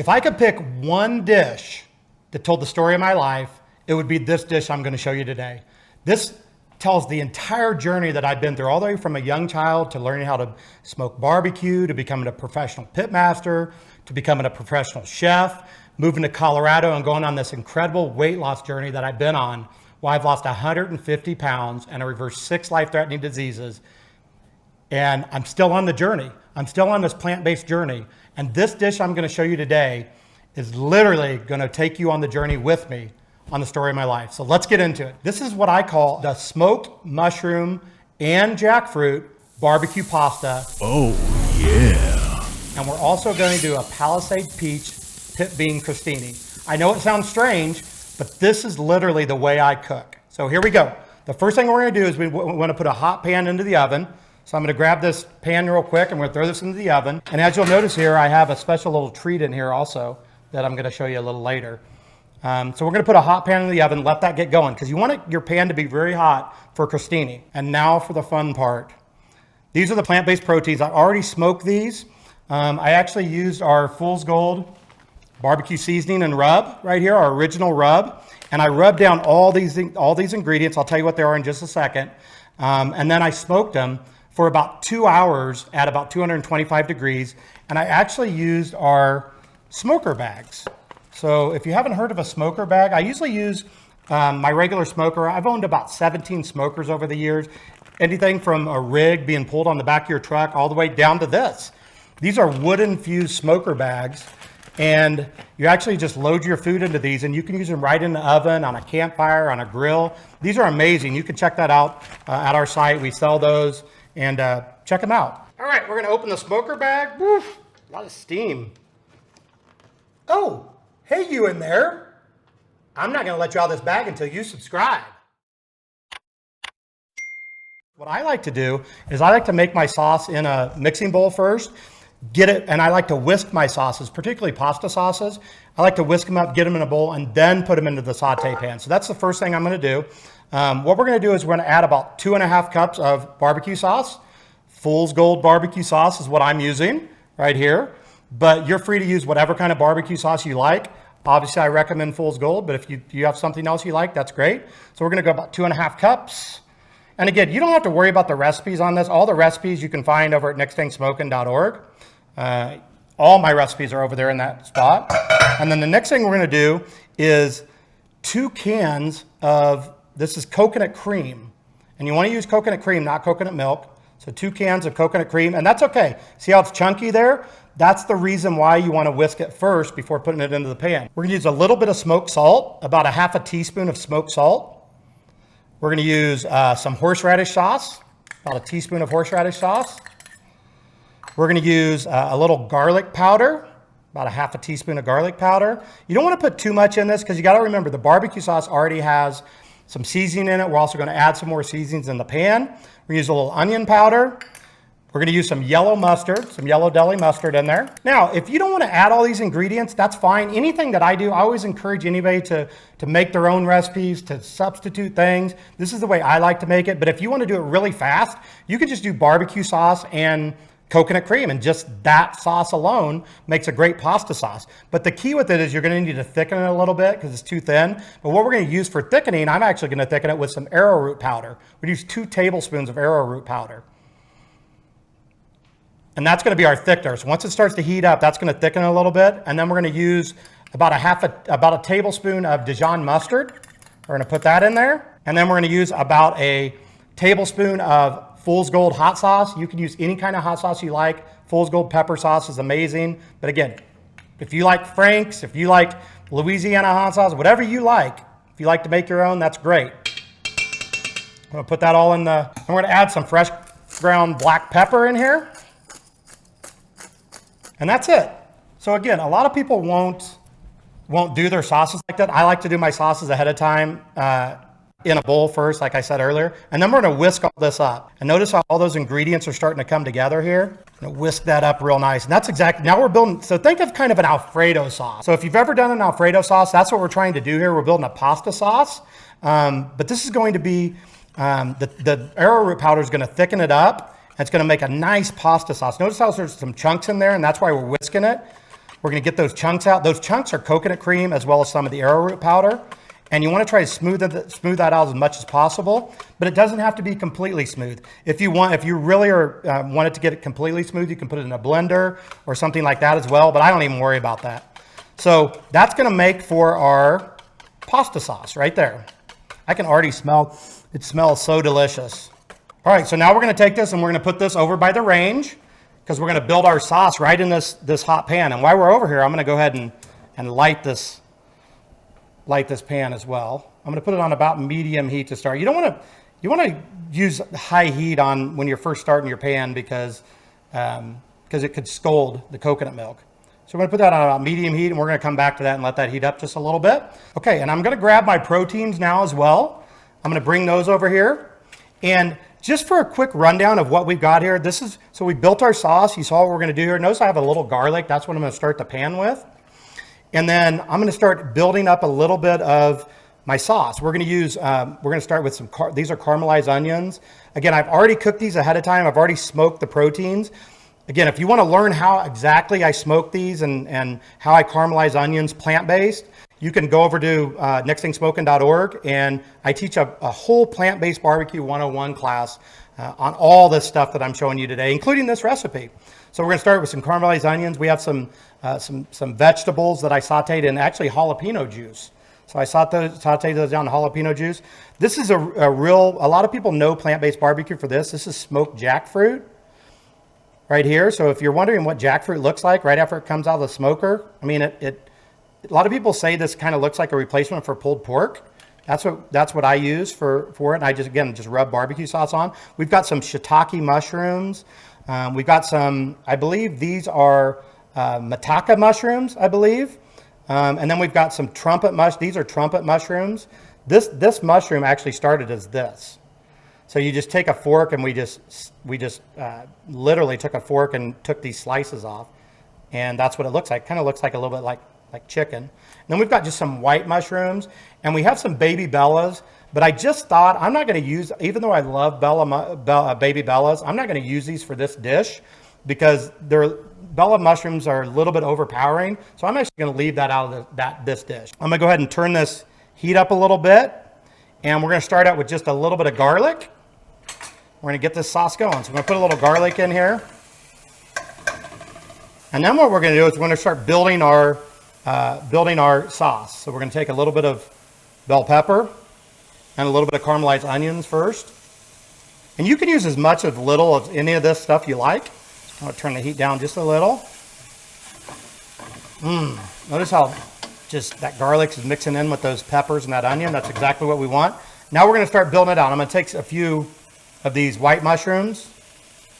If I could pick one dish that told the story of my life, it would be this dish I'm going to show you today. This tells the entire journey that I've been through, all the way from a young child to learning how to smoke barbecue, to becoming a professional pitmaster, to becoming a professional chef, moving to Colorado and going on this incredible weight loss journey that I've been on. Well, I've lost 150 pounds and I reversed 6 life-threatening diseases. And I'm still on the journey. I'm still on this plant-based journey. And this dish I'm going to show you today is literally going to take you on the journey with me on the story of my life. So let's get into it. This is what I call the smoked mushroom and jackfruit barbecue pasta. Oh, yeah. And we're also going to do a Palisade peach pit bean crostini. I know it sounds strange, but this is literally the way I cook. So here we go. The first thing we're going to do is we want to put a hot pan into the oven. So I'm going to grab this pan real quick and we're going to throw this into the oven. And as you'll notice here, I have a special little treat in here also that I'm going to show you a little later. So we're going to put a hot pan in the oven, let that get going, because you want your pan to be very hot for crostini. And now for the fun part. These are the plant-based proteins. I already smoked these. I actually used our Fool's Gold barbecue seasoning and rub right here, our original rub. And I rubbed down all these ingredients. I'll tell you what they are in just a second. And then I smoked them for about 2 hours at about 225 degrees. And I actually used our smoker bags. So if you haven't heard of a smoker bag, I usually use my regular smoker. I've owned about 17 smokers over the years. Anything from a rig being pulled on the back of your truck all the way down to this. These are wood-infused smoker bags. And you actually just load your food into these and you can use them right in the oven, on a campfire, on a grill. These are amazing. You can check that out at our site. We sell those and check them out. All right, we're gonna open the smoker bag. Woo, a lot of steam. Oh, hey you in there. I'm not gonna let you out of this bag until you subscribe. What I like to do is I like to make my sauce in a mixing bowl first. Get it, and I like to whisk my sauces, particularly pasta sauces. I like to whisk them up, get them in a bowl, and then put them into the saute pan. So that's the first thing I'm gonna do. What we're gonna do is we're gonna add about 2.5 cups of barbecue sauce. Fool's Gold barbecue sauce is what I'm using right here, but you're free to use whatever kind of barbecue sauce you like. Obviously, I recommend Fool's Gold, but if you have something else you like, that's great. So we're gonna go about 2.5 cups. And again, you don't have to worry about the recipes on this. All the recipes you can find over at nextthingsmokin.org. All my recipes are over there in that spot. And then the next thing we're gonna do is 2 cans of, this is coconut cream. And you wanna use coconut cream, not coconut milk. So 2 cans of coconut cream, and that's okay. See how it's chunky there? That's the reason why you wanna whisk it first before putting it into the pan. We're gonna use a little bit of smoked salt, about 1/2 teaspoon of smoked salt. We're gonna use some horseradish sauce, about 1 teaspoon of horseradish sauce. We're gonna use a little garlic powder, about 1/2 teaspoon of garlic powder. You don't wanna put too much in this because you gotta remember the barbecue sauce already has some seasoning in it. We're also gonna add some more seasonings in the pan. We're gonna use a little onion powder. We're gonna use some yellow mustard, some yellow deli mustard in there. Now, if you don't wanna add all these ingredients, that's fine. Anything that I do, I always encourage anybody to make their own recipes, to substitute things. This is the way I like to make it, but if you wanna do it really fast, you can just do barbecue sauce and coconut cream, and just that sauce alone makes a great pasta sauce. But the key with it is you're gonna need to thicken it a little bit because it's too thin. But what we're gonna use for thickening, I'm actually gonna thicken it with some arrowroot powder. We use 2 tablespoons of arrowroot powder. And that's gonna be our thickener. So once it starts to heat up, that's gonna thicken a little bit. And then we're gonna use about a tablespoon of Dijon mustard. We're gonna put that in there. And then we're gonna use about a tablespoon of Fool's Gold hot sauce. You can use any kind of hot sauce you like. Fool's Gold pepper sauce is amazing. But again, if you like Frank's, if you like Louisiana hot sauce, whatever you like, if you like to make your own, that's great. I'm gonna put that all in the, I'm gonna add some fresh ground black pepper in here. And that's it. So again, a lot of people won't do their sauces like that. I like to do my sauces ahead of time in a bowl first, like I said earlier. And then we're gonna whisk all this up. And notice how all those ingredients are starting to come together here. I'm gonna whisk that up real nice. And that's exactly, now we're building, so think of kind of an Alfredo sauce. So if you've ever done an Alfredo sauce, that's what we're trying to do here. We're building a pasta sauce. But this is going to be, the arrowroot powder is gonna thicken it up. And it's gonna make a nice pasta sauce. Notice how there's some chunks in there, and that's why we're whisking it. We're going to get those chunks out. Those chunks are coconut cream as well as some of the arrowroot powder. And you want to try to smooth that out as much as possible, but it doesn't have to be completely smooth. If you really want it to get it completely smooth, you can put it in a blender or something like that as well, but I don't even worry about that. So that's going to make for our pasta sauce right there. I can already smell, it smells so delicious. All right, so now we're going to take this and we're going to put this over by the range because we're going to build our sauce right in this hot pan. And while we're over here, I'm going to go ahead and light this pan as well. I'm going to put it on about medium heat to start. You want to use high heat on when you're first starting your pan because it could scald the coconut milk. So we're going to put that on about medium heat, and we're going to come back to that and let that heat up just a little bit. Okay, and I'm going to grab my proteins now as well. I'm going to bring those over here. And just for a quick rundown of what we've got here, so we built our sauce. You saw what we're going to do here. Notice I have a little garlic. That's what I'm going to start the pan with. And then I'm going to start building up a little bit of my sauce. We're going to start with these are caramelized onions. Again, I've already cooked these ahead of time. I've already smoked the proteins. Again, if you want to learn how exactly I smoke these and how I caramelize onions plant-based, you can go over to nextthingsmoking.org, and I teach a whole plant-based barbecue 101 class on all this stuff that I'm showing you today, including this recipe. So we're going to start with some caramelized onions. We have some vegetables that I sauteed in actually jalapeno juice. So I sauteed those down in jalapeno juice. This is a lot of people know plant-based barbecue for this. This is smoked jackfruit right here. So if you're wondering what jackfruit looks like right after it comes out of the smoker, I mean, a lot of people say this kind of looks like a replacement for pulled pork. That's what I use for it. And I just rub barbecue sauce on. We've got some shiitake mushrooms. We've got some, I believe these are maitake mushrooms, I believe. And then we've got some these are trumpet mushrooms. This mushroom actually started as this. So you just take a fork, and we just literally took a fork and took these slices off. And that's what it looks like. Kind of looks like a little bit like chicken. And then we've got just some white mushrooms, and we have some baby bellas. But I just thought I'm not going to use, even though I love baby bellas, I'm not going to use these for this dish because bella mushrooms are a little bit overpowering. So I'm actually going to leave that out of this dish. I'm going to go ahead and turn this heat up a little bit, and we're going to start out with just a little bit of garlic. We're going to get this sauce going. So I'm going to put a little garlic in here. And then what we're going to do is we're going to start building our sauce. So we're going to take a little bit of bell pepper and a little bit of caramelized onions first. And you can use as much of little of any of this stuff you like. I'm going to turn the heat down just a little. Notice how just that garlic is mixing in with those peppers and that onion. That's exactly what we want. Now we're going to start building it out. I'm going to take a few of these white mushrooms.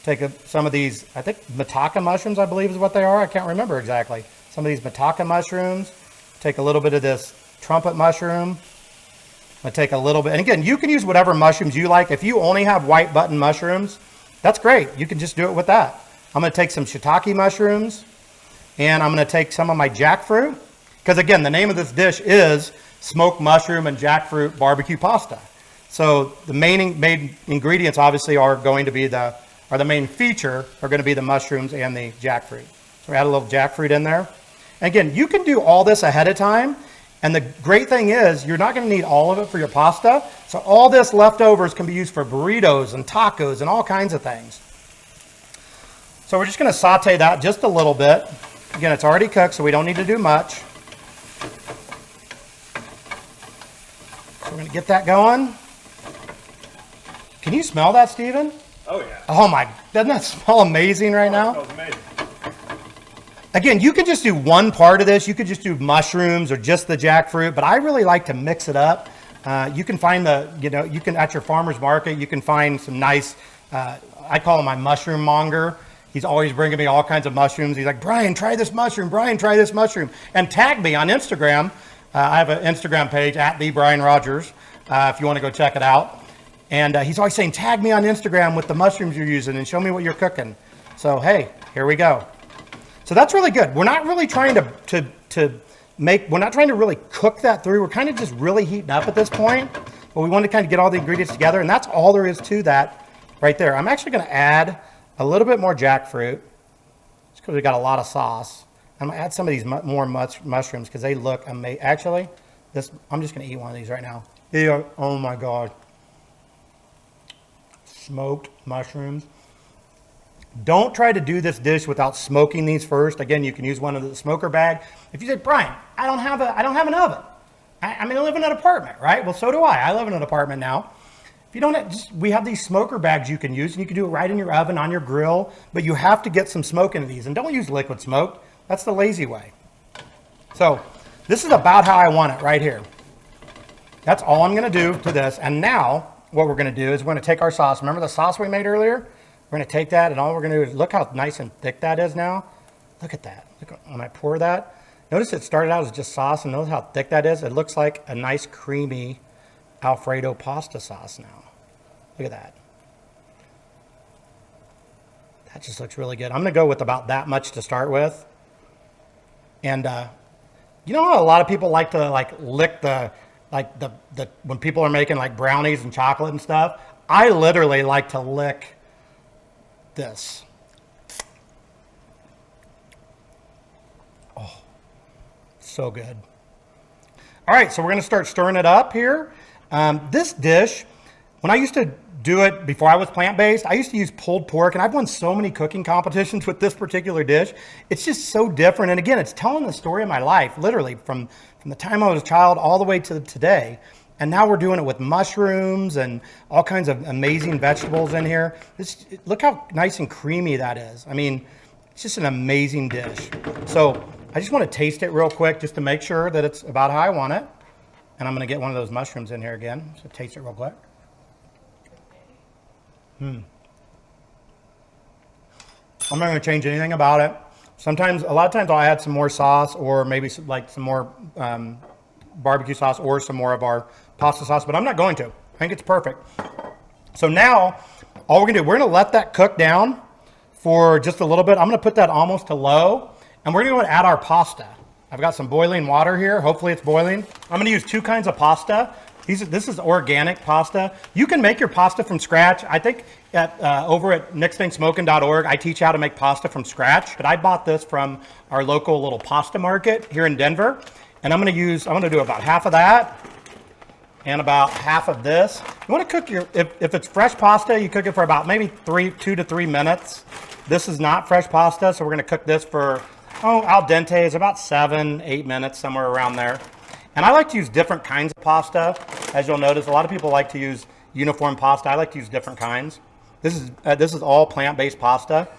Take some of these, I think maitake mushrooms, I believe is what they are. I can't remember exactly. Some of these maitake mushrooms. Take a little bit of this trumpet mushroom. I'm going to take a little bit. And again, you can use whatever mushrooms you like. If you only have white button mushrooms, that's great. You can just do it with that. I'm going to take some shiitake mushrooms. And I'm going to take some of my jackfruit. Because again, the name of this dish is smoked mushroom and jackfruit barbecue pasta. So the main ingredients obviously are going to be the main feature are going to be the mushrooms and the jackfruit. So we add a little jackfruit in there. And again, you can do all this ahead of time. And the great thing is you're not going to need all of it for your pasta. So all this leftovers can be used for burritos and tacos and all kinds of things. So we're just going to saute that just a little bit. Again, it's already cooked, so we don't need to do much. So we're going to get that going. Can you smell that, Steven? Oh, yeah. Oh, my. Doesn't that smell amazing right now? It smells amazing. Again, you could just do one part of this. You could just do mushrooms or just the jackfruit, but I really like to mix it up. You can find at your farmer's market, you can find some nice, I call him my mushroom monger. He's always bringing me all kinds of mushrooms. He's like, Brian, try this mushroom. Brian, try this mushroom. And tag me on Instagram. I have an Instagram page, @TheBrianRodgers, if you want to go check it out. And he's always saying, tag me on Instagram with the mushrooms you're using and show me what you're cooking. So, hey, here we go. So that's really good. We're not really trying we're not trying to really cook that through. We're kind of just really heating up at this point. But we want to kind of get all the ingredients together. And that's all there is to that right there. I'm actually going to add a little bit more jackfruit just because we got a lot of sauce. I'm gonna add some of these more mushrooms because they look amazing. Actually, I'm just gonna eat one of these right now. They are, oh my God. Smoked mushrooms. Don't try to do this dish without smoking these first. Again, you can use one of the smoker bag. If you say, Brian, I don't have an oven. I live in an apartment, right? Well, so do I. I live in an apartment now. If you don't, we have these smoker bags you can use, and you can do it right in your oven, on your grill, but you have to get some smoke into these, and don't use liquid smoke. That's the lazy way. So this is about how I want it right here. That's all I'm gonna do to this. And now what we're gonna do is we're gonna take our sauce. Remember the sauce we made earlier? We're gonna take that, and all we're gonna do is look how nice and thick that is now. Look at that. Look when I pour that. Notice it started out as just sauce, and notice how thick that is. It looks like a nice creamy Alfredo pasta sauce now. Look at that. That just looks really good. I'm gonna go with about that much to start with. And you know how a lot of people like to lick the when people are making like brownies and chocolate and stuff? I literally like to lick this. Oh, so good. All right, so we're gonna start stirring it up here. This dish, when I used to do it before I was plant-based, I used to use pulled pork, and I've won so many cooking competitions with this particular dish. It's just so different. And again, it's telling the story of my life, literally from the time I was a child all the way to today. And now we're doing it with mushrooms and all kinds of amazing vegetables in here. Look how nice and creamy that is. I mean, it's just an amazing dish. So I just want to taste it real quick just to make sure that it's about how I want it. And I'm going to get one of those mushrooms in here again. So taste it real quick. I'm not going to change anything about it. A lot of times I'll add some more sauce, or maybe some more barbecue sauce, or some more of our pasta sauce, but I'm not going to. I think it's perfect. So now all we're going to do, we're going to let that cook down for just a little bit. I'm going to put that almost to low, and we're going to go and add our pasta. I've got some boiling water here. Hopefully it's boiling. I'm going to use 2 kinds of pasta. This is organic pasta. You can make your pasta from scratch. I think over at nextthingsmoking.org, I teach how to make pasta from scratch. But I bought this from our local little pasta market here in Denver. And I'm going to do about half of that and about half of this. You want to cook if it's fresh pasta, you cook it for about maybe 2 to 3 minutes. This is not fresh pasta, so we're going to cook this for, al dente is about 7, 8 minutes, somewhere around there. And I like to use different kinds of pasta. As you'll notice, a lot of people like to use uniform pasta. I like to use different kinds. This is all plant-based pasta.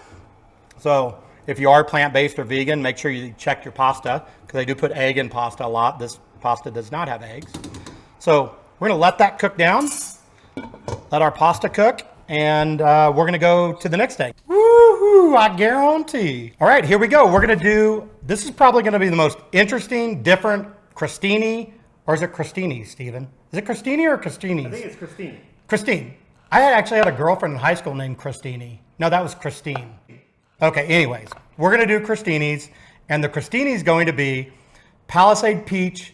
So if you are plant-based or vegan, make sure you check your pasta, because they do put egg in pasta a lot. This pasta does not have eggs. So we're going to let that cook down, let our pasta cook, and we're going to go to the next thing. Woohoo, I guarantee. All right, here we go. We're going to do, this is probably going to be the most interesting, different Crostini, or is it Crostini, Stephen? Is it Crostini or Crostini? I think it's Crostini. Crostini. I actually had a girlfriend in high school named Crostini. No, that was Christine. Okay, anyways, we're going to do Crostinis, and the Crostini is going to be Palisade Peach,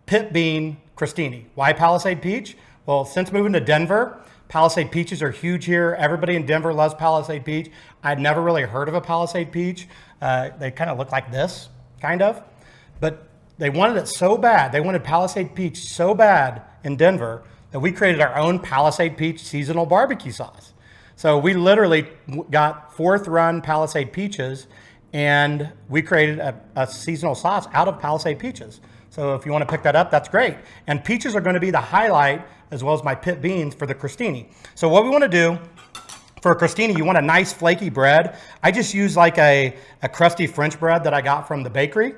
Pit Bean Crostini. Why Palisade Peach? Well, since moving to Denver, Palisade Peaches are huge here. Everybody in Denver loves Palisade Peach. I'd never really heard of a Palisade Peach. They kind of look like this, kind of. But they wanted it so bad. They wanted Palisade Peach so bad in Denver that we created our own Palisade Peach seasonal barbecue sauce. So we literally got 4th run Palisade Peaches, and we created a seasonal sauce out of Palisade Peaches. So if you want to pick that up, that's great. And peaches are going to be the highlight, as well as my pit beans for the Crostini. So what we want to do for a Crostini, you want a nice flaky bread. I just use like a crusty French bread that I got from the bakery.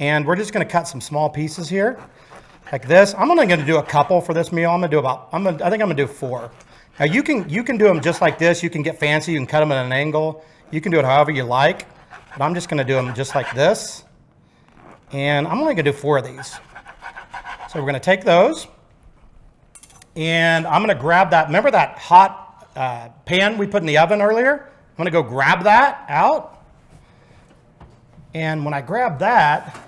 And we're just going to cut some small pieces here, like this. I'm only going to do a couple for this meal. I think I'm going to do 4. Now you can do them just like this. You can get fancy. You can cut them at an angle. You can do it however you like. But I'm just going to do them just like this. And I'm only going to do 4 of these. So we're going to take those. And I'm going to grab that. Remember that hot pan we put in the oven earlier? I'm going to go grab that out. And when I grab that,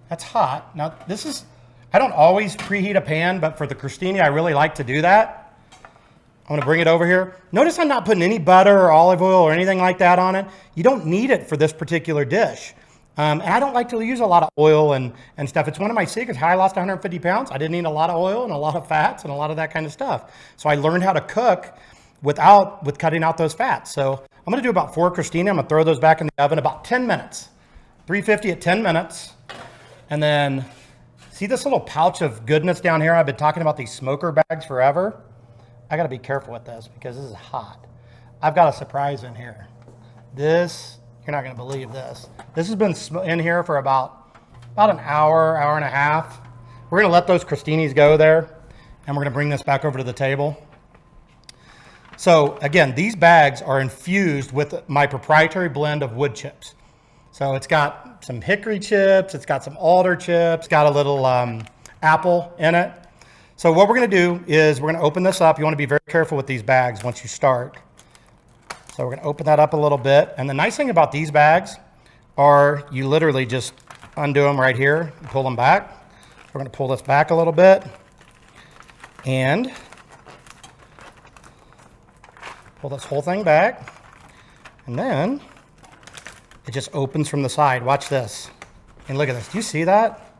that's hot. Now I don't always preheat a pan, but for the Crostini, I really like to do that. I'm going to bring it over here. Notice I'm not putting any butter or olive oil or anything like that on it. You don't need it for this particular dish. And I don't like to use a lot of oil and stuff. It's one of my secrets how I lost 150 pounds. I didn't eat a lot of oil and a lot of fats and a lot of that kind of stuff. So I learned how to cook with cutting out those fats. So I'm gonna do about 4 crostini. I'm gonna throw those back in the oven about 10 minutes. 350 at 10 minutes. And then see this little pouch of goodness down here? I've been talking about these smoker bags forever. I gotta be careful with this because this is hot. I've got a surprise in here. This, you're not gonna believe this. This has been in here for about an hour, hour and a half. We're gonna let those crostinis go there, and we're gonna bring this back over to the table. So again, these bags are infused with my proprietary blend of wood chips. So it's got some hickory chips, it's got some alder chips, got a little apple in it. So what we're gonna do is we're gonna open this up. You wanna be very careful with these bags once you start. So we're gonna open that up a little bit. And the nice thing about these bags are you literally just undo them right here and pull them back. We're gonna pull this back a little bit and pull this whole thing back. And then it just opens from the side. Watch this. And look at this. Do you see that?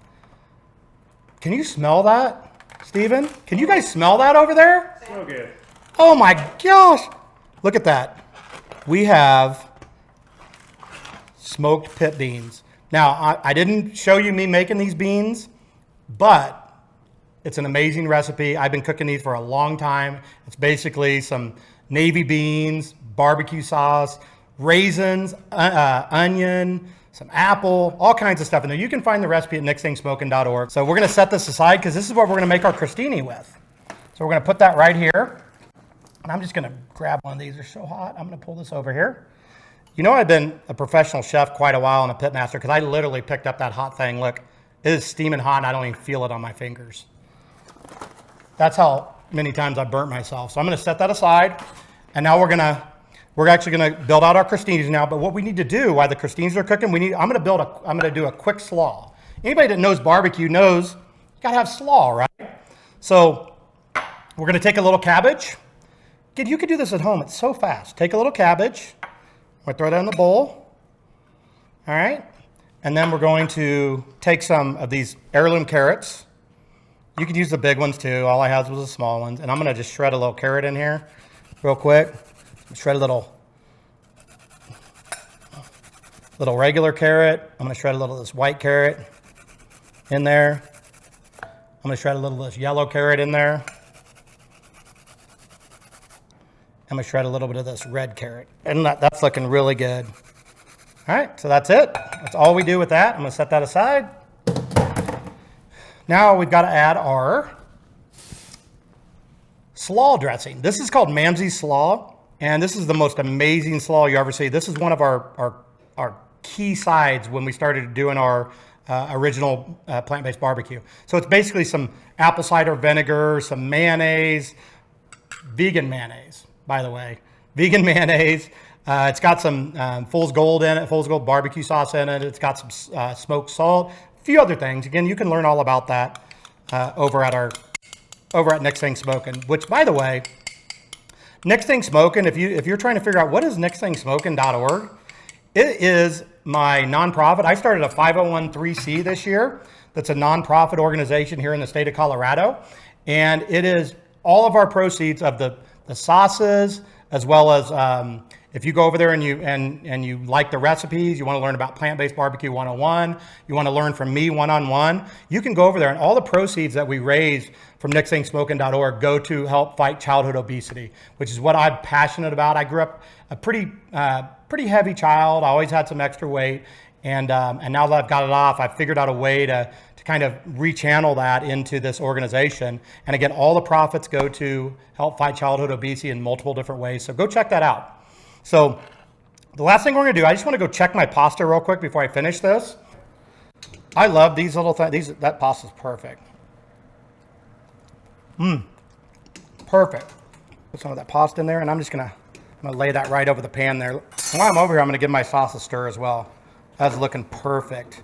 Can you smell that, Steven? Can you guys smell that over there? So good. Oh my gosh. Look at that. We have smoked pit beans. Now, I didn't show you me making these beans, but it's an amazing recipe. I've been cooking these for a long time. It's basically some navy beans, barbecue sauce, raisins, onion, some apple, all kinds of stuff in there. You can find the recipe at nextthingsmoking.org. So we're gonna set this aside because this is what we're gonna make our crostini with. So we're gonna put that right here. And I'm just gonna grab one of these, they're so hot. I'm gonna pull this over here. You know, I've been a professional chef quite a while and a pitmaster because I literally picked up that hot thing. Look, it is steaming hot and I don't even feel it on my fingers. That's how many times I've burnt myself. So I'm gonna set that aside. And now we're actually gonna build out our crostinis now. But what we need to do while the crostinis are cooking, I'm gonna do a quick slaw. Anybody that knows barbecue knows you gotta have slaw, right? So we're gonna take a little cabbage. You could do this at home, it's so fast. Take a little cabbage, we're gonna throw that in the bowl, all right? And then we're going to take some of these heirloom carrots. You could use the big ones too, all I had was the small ones. And I'm gonna just shred a little carrot in here real quick. Shred a little regular carrot. I'm gonna shred a little of this white carrot in there. I'm gonna shred a little of this yellow carrot in there. I'm gonna shred a little bit of this red carrot. And that's looking really good. All right, so that's it. That's all we do with that. I'm gonna set that aside. Now we've gotta add our slaw dressing. This is called Mamsie's slaw, and this is the most amazing slaw you ever see. This is one of our key sides when we started doing our original plant-based barbecue. So it's basically some apple cider vinegar, some mayonnaise, vegan mayonnaise, by the way, vegan mayonnaise. It's got some Fool's Gold in it, Fool's Gold barbecue sauce in it. It's got some smoked salt, a few other things. Again, you can learn all about that over at Next Thing Smoking, which, by the way, Next Thing Smoking, if you're trying to figure out what is nextthingsmoking.org, it is my nonprofit. I started a 501(c) this year. That's a nonprofit organization here in the state of Colorado, and it is all of our proceeds of the sauces, as well as if you go over there and you like the recipes, you want to learn about plant-based barbecue 101, you want to learn from me one-on-one, you can go over there, and all the proceeds that we raise from nextthingsmoking.org go to help fight childhood obesity, which is what I'm passionate about. I grew up a pretty heavy child. I always had some extra weight, and now that I've got it off, I've figured out a way to kind of rechannel that into this organization. And again, all the profits go to help fight childhood obesity in multiple different ways. So go check that out. So the last thing we're gonna do, I just wanna go check my pasta real quick before I finish this. I love these little things. That pasta's perfect. Perfect. Put some of that pasta in there, and I'm gonna lay that right over the pan there. And while I'm over here, I'm gonna give my sauce a stir as well. That's looking perfect.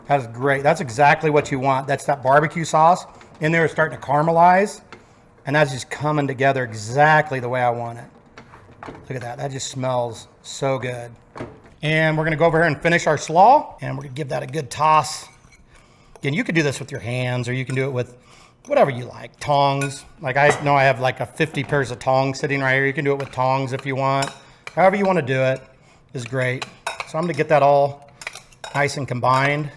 That's great. That's exactly what you want. That's that barbecue sauce in there is starting to caramelize, and that's just coming together exactly the way I want it. Look at that. That just smells so good. And we're gonna go over here and finish our slaw, and we're gonna give that a good toss. Again, you could do this with your hands, or you can do it with whatever you like. Tongs, like I know I have like 50 pairs of tongs sitting right here. You can do it with tongs if you want. However you want to do it is great. So I'm gonna get that all nice and combined.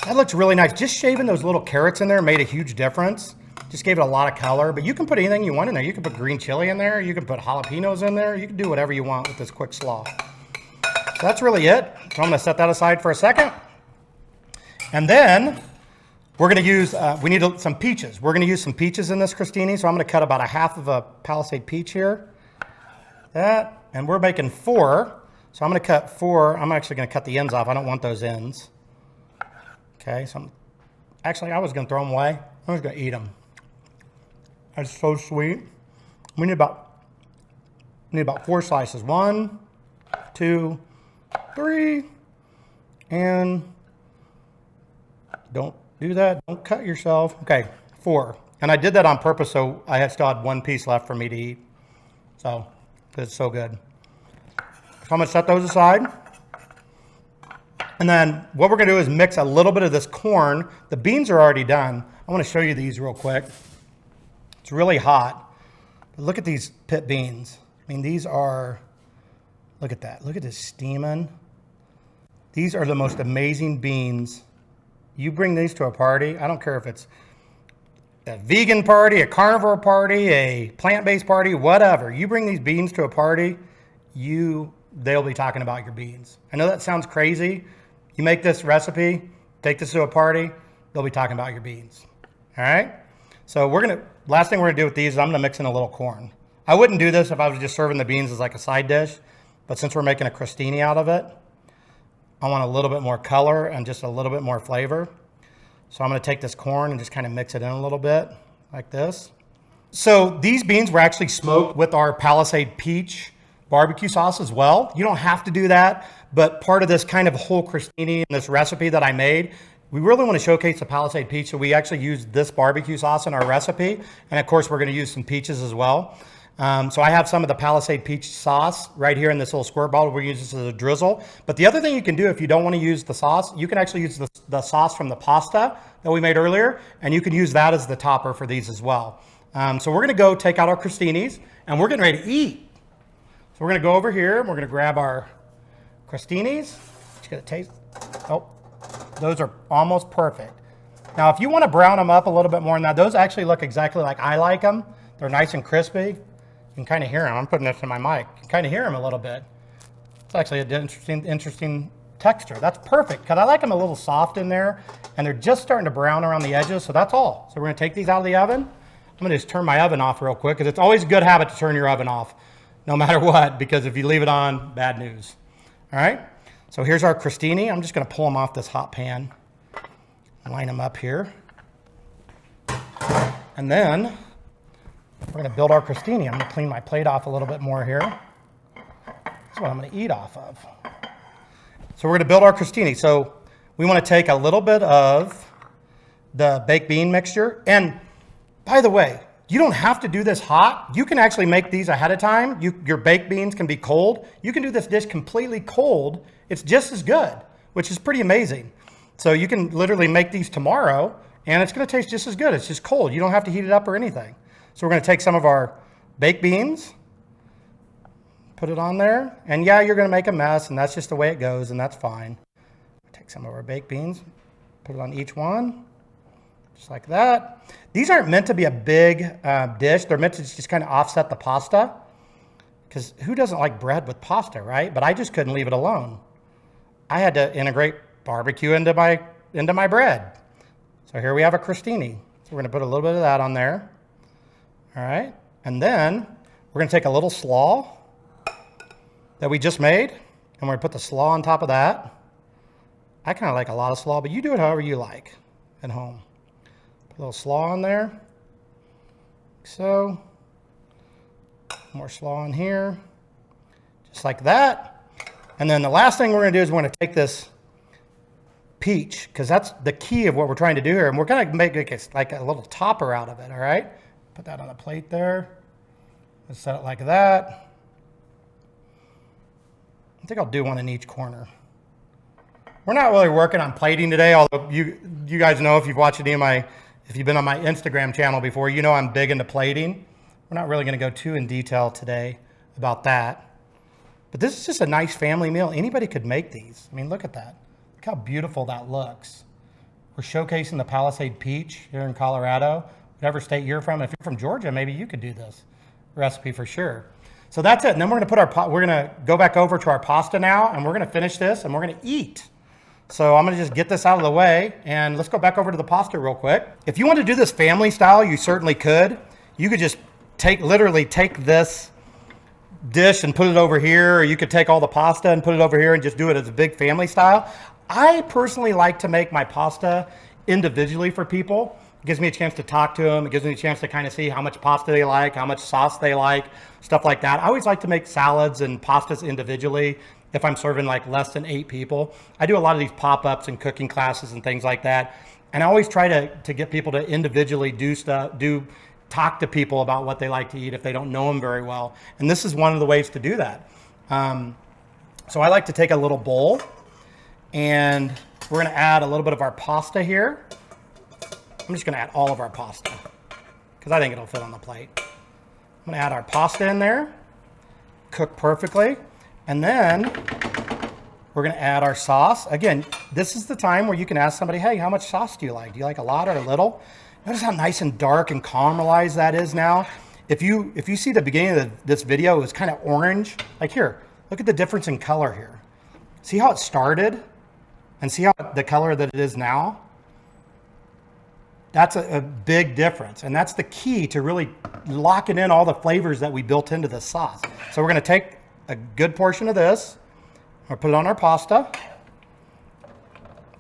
That looks really nice. Just shaving those little carrots in there made a huge difference. Just gave it a lot of color, but you can put anything you want in there. You can put green chili in there. You can put jalapenos in there. You can do whatever you want with this quick slaw. So that's really it. So I'm gonna set that aside for a second. And then we're gonna use, we need some peaches. We're gonna use some peaches in this crostini. So I'm gonna cut about 1/2 of a Palisade peach here. That, and we're making 4. So I'm gonna cut 4. I'm actually gonna cut the ends off. I don't want those ends. Okay, so actually I was gonna throw them away. I was gonna eat them. That's so sweet. We need about 4 slices. 1, 2, 3, and don't do that. Don't cut yourself. Okay, 4. And I did that on purpose so I still had 1 piece left for me to eat. So, it's so good. So I'm gonna set those aside. And then what we're gonna do is mix a little bit of this corn. The beans are already done. I wanna show you these real quick. It's really hot. But look at these pit beans. I mean, these are, look at that. Look at this steaming. These are the most amazing beans. You bring these to a party, I don't care if it's a vegan party, a carnivore party, a plant-based party, whatever. You bring these beans to a party, they'll be talking about your beans. I know that sounds crazy. You make this recipe, take this to a party, they'll be talking about your beans. All right? So last thing we're gonna do with these is I'm gonna mix in a little corn. I wouldn't do this if I was just serving the beans as like a side dish, but since we're making a crostini out of it, I want a little bit more color and just a little bit more flavor. So I'm gonna take this corn and just kind of mix it in a little bit, like this. So these beans were actually smoked with our Palisade peach barbecue sauce as well. You don't have to do that, but part of this kind of whole crostini and this recipe that I made, we really want to showcase the Palisade peach, so we actually used this barbecue sauce in our recipe. And of course, we're going to use some peaches as well. So I have some of the Palisade peach sauce right here in this little squirt bottle. We're using this as a drizzle. But the other thing you can do if you don't want to use the sauce, you can actually use the sauce from the pasta that we made earlier, and you can use that as the topper for these as well. So we're going to go take out our crostinis, and we're getting ready to eat. So we're going to go over here, and we're going to grab our crostinis. Just get a taste. Oh. Those are almost perfect. Now, if you want to brown them up a little bit more, now those actually look exactly like I like them. They're nice and crispy. You can kind of hear them. I'm putting this in my mic. You can kind of hear them a little bit. It's actually an interesting texture. That's perfect because I like them a little soft in there, and they're just starting to brown around the edges, so that's all. So we're going to take these out of the oven. I'm going to just turn my oven off real quick because it's always a good habit to turn your oven off no matter what, because if you leave it on, bad news. All right? So here's our crostini. I'm just going to pull them off this hot pan and line them up here. And then we're going to build our crostini. I'm going to clean my plate off a little bit more here. That's what I'm going to eat off of. So we're going to build our crostini. So we want to take a little bit of the baked bean mixture. And by the way, you don't have to do this hot. You can actually make these ahead of time. Your baked beans can be cold. You can do this dish completely cold. It's just as good, which is pretty amazing. So you can literally make these tomorrow and it's gonna taste just as good. It's just cold. You don't have to heat it up or anything. So we're gonna take some of our baked beans, put it on there. And yeah, you're gonna make a mess and that's just the way it goes and that's fine. Take some of our baked beans, put it on each one, just like that. These aren't meant to be a big dish. They're meant to just kind of offset the pasta because who doesn't like bread with pasta, right? But I just couldn't leave it alone. I had to integrate barbecue into my bread. So here we have a crostini. So we're gonna put a little bit of that on there. All right, and then we're gonna take a little slaw that we just made, and we're gonna put the slaw on top of that. I kind of like a lot of slaw, but you do it however you like at home. Put a little slaw on there, like so. More slaw in here, just like that. And then the last thing we're gonna do is we're gonna take this peach, because that's the key of what we're trying to do here. And we're gonna make it like a little topper out of it, all right? Put that on a plate there. Let's set it like that. think I'll do one in each corner. We're not really working on plating today, although you guys know if you've watched any of if you've been on my Instagram channel before, you know I'm big into plating. We're not really going to go too in detail today about that. But this is just a nice family meal. Anybody could make these. I mean, look at that. Look how beautiful that looks. We're showcasing the Palisade peach here in Colorado. Whatever state you're from. If you're from Georgia, maybe you could do this recipe for sure. So that's it. And then we're going to go back over to our pasta now, and we're going to finish this, and we're going to eat. So I'm going to just get this out of the way, and let's go back over to the pasta real quick. If you want to do this family style, you certainly could. You could just literally take this dish and put it over here, or you could take all the pasta and put it over here and just do it as a big family style. I personally like to make my pasta individually for people. It gives me a chance to talk to them. It gives me a chance to kind of see how much pasta they like, how much sauce they like, stuff like that. I always like to make salads and pastas individually if I'm serving like less than 8 people. I do a lot of these pop-ups and cooking classes and things like that. And I always try to get people to individually talk to people about what they like to eat if they don't know them very well. And this is one of the ways to do that. So I like to take a little bowl, and we're gonna add a little bit of our pasta here. I'm just gonna add all of our pasta because I think it'll fit on the plate. I'm gonna add our pasta in there, cook perfectly. And then we're gonna add our sauce. Again, this is the time where you can ask somebody, hey, how much sauce do you like? Do you like a lot or a little? Notice how nice and dark and caramelized that is now. If you see the beginning of this video, it was kind of orange. Like here, look at the difference in color here. See how it started? And see how the color that it is now? That's a big difference. And that's the key to really locking in all the flavors that we built into this sauce. So we're gonna take a good portion of this. We'll put it on our pasta.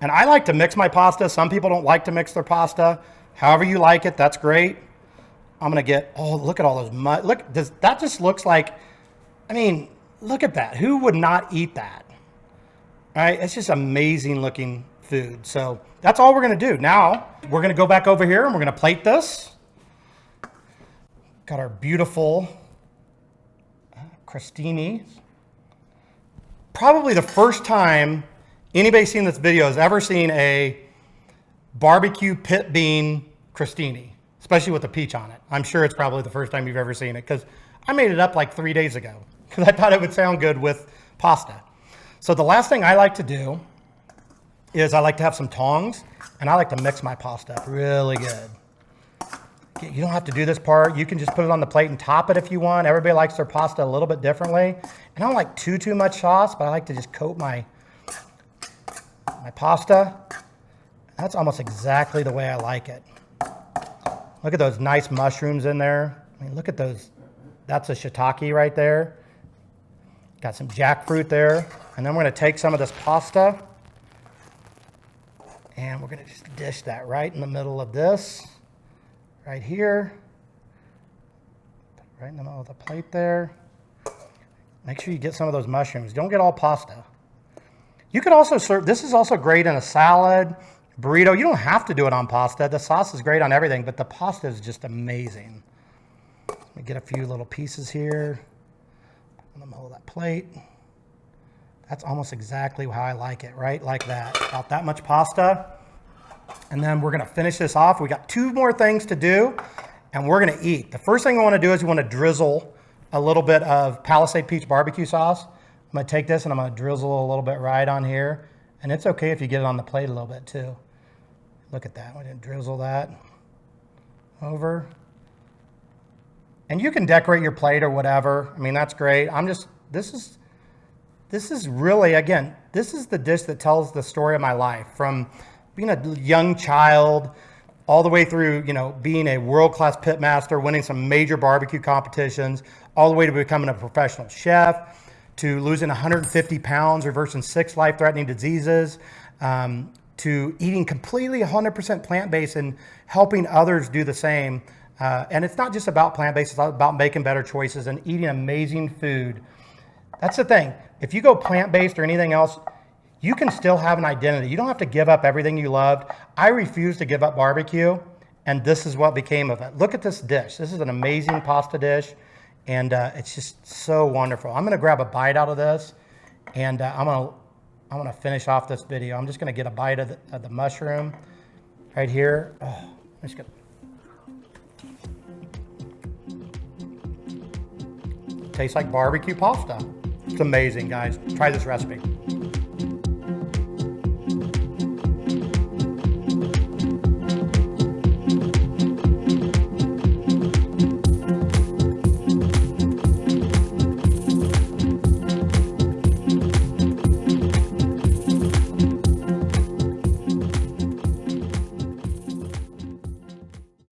And I like to mix my pasta. Some people don't like to mix their pasta. However you like it, that's great. I'm gonna get, oh, look at all those look, that just looks like, I mean, look at that. Who would not eat that? All right, it's just amazing looking food. So that's all we're gonna do. Now, we're gonna go back over here and we're gonna plate this. Got our beautiful Crostini. Probably the first time anybody seen this video has ever seen a barbecue pit bean Crostini, especially with the peach on it. I'm sure it's probably the first time you've ever seen it because I made it up like 3 days ago because I thought it would sound good with pasta. So the last thing I like to do is I like to have some tongs, and I like to mix my pasta up really good. You don't have to do this part. You can just put it on the plate and top it if you want. Everybody likes their pasta a little bit differently. And I don't like too much sauce, but I like to just coat my pasta. That's almost exactly the way I like it. Look at those nice mushrooms in there. I mean, look at those. That's a shiitake right there. Got some jackfruit there. And then we're gonna take some of this pasta and we're gonna just dish that right in the middle of this. Right here, right in the middle of the plate there. Make sure you get some of those mushrooms. Don't get all pasta. You could also serve, this is also great in a salad, burrito. You don't have to do it on pasta. The sauce is great on everything, but the pasta is just amazing. Let me get a few little pieces here in the middle of that plate. That's almost exactly how I like it, right? Like that, about that much pasta. And then we're gonna finish this off. We got 2 more things to do, and we're gonna eat. The first thing we wanna do is we wanna drizzle a little bit of Palisade peach barbecue sauce. I'm gonna take this and I'm gonna drizzle a little bit right on here. And it's okay if you get it on the plate a little bit too. Look at that, we're gonna drizzle that over. And you can decorate your plate or whatever. I mean, that's great. This is really, again, this is the dish that tells the story of my life, from being a young child all the way through, you know, being a world-class pitmaster, winning some major barbecue competitions, all the way to becoming a professional chef, to losing 150 pounds, reversing 6 life-threatening diseases, to eating completely 100% plant-based and helping others do the same. And it's not just about plant-based, it's about making better choices and eating amazing food. That's the thing. If you go plant-based or anything else, you can still have an identity. You don't have to give up everything you loved. I refuse to give up barbecue, and this is what became of it. Look at this dish. This is an amazing pasta dish, and it's just so wonderful. I'm gonna grab a bite out of this, And I'm gonna finish off this video. I'm just gonna get a bite of the mushroom right here. Oh, I'm just gonna. Tastes like barbecue pasta. It's amazing, guys. Try this recipe.